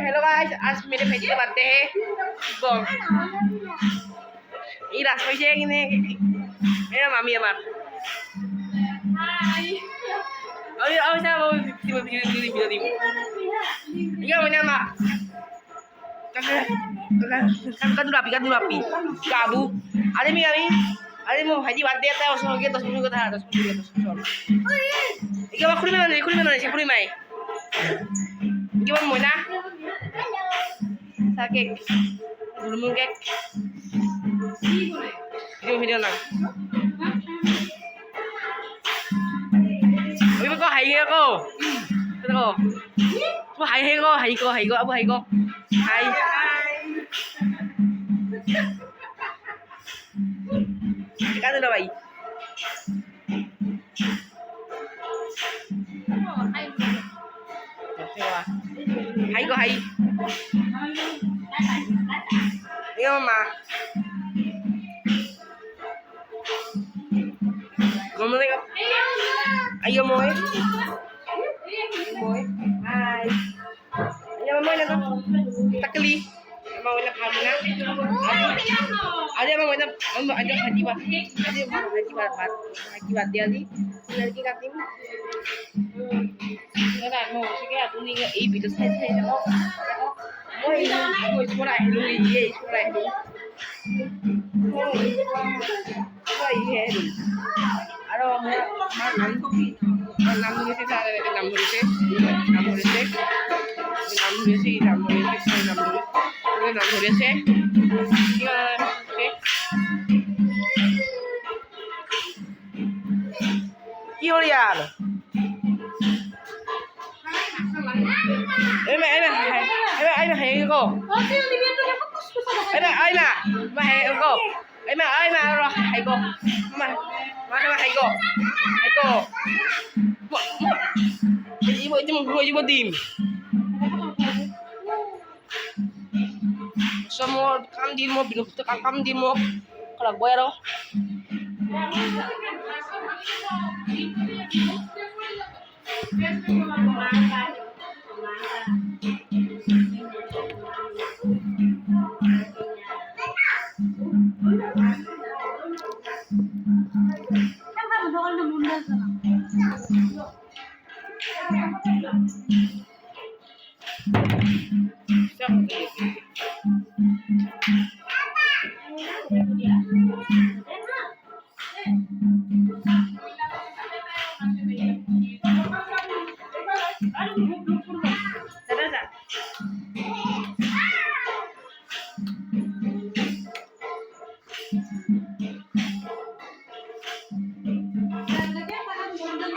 Hello guys, आज मेरे भाई का बर्थडे है। बोल ये रास्ते से कि नहीं मेरा मामी हमार और क्या वो video iya mana mak kan rapi kabu ada mi ada mau haji bade ta osmo ke 10 minit কথা 10 minit iya mak kuri mana sih kuri mai iya mau na sakit belum kek video nang oi có hay kia cô cô có hay hay cô abu hay cô hay cái gì đâu vậy hay có hay nghe mà ngomong lagi ayo moy hai ayo moy na takli mau na pamna ada mau na ada haji ba dia di lagi katim cái này một cái là tôi nghĩ ý bị tôi thấy nó ôi số này luôn gì số này luôn ôi thế đi ở đâu mà năm mươi thế sao đây cái năm mươi thế yêu đi à em hay cô em mà hay cô em rồi hay cô mà hay cô ibu tim semua kam di mo binuk kam di mo kalau gue ro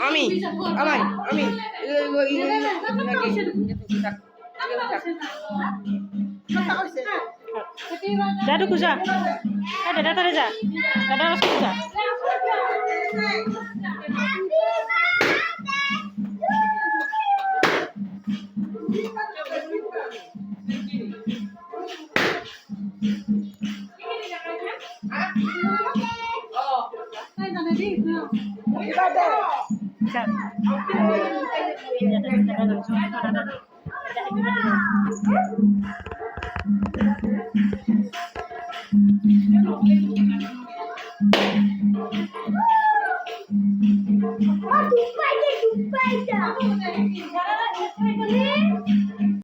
Ami Dadu kusa. Ada data reza. Dada harus kusa. Bisa.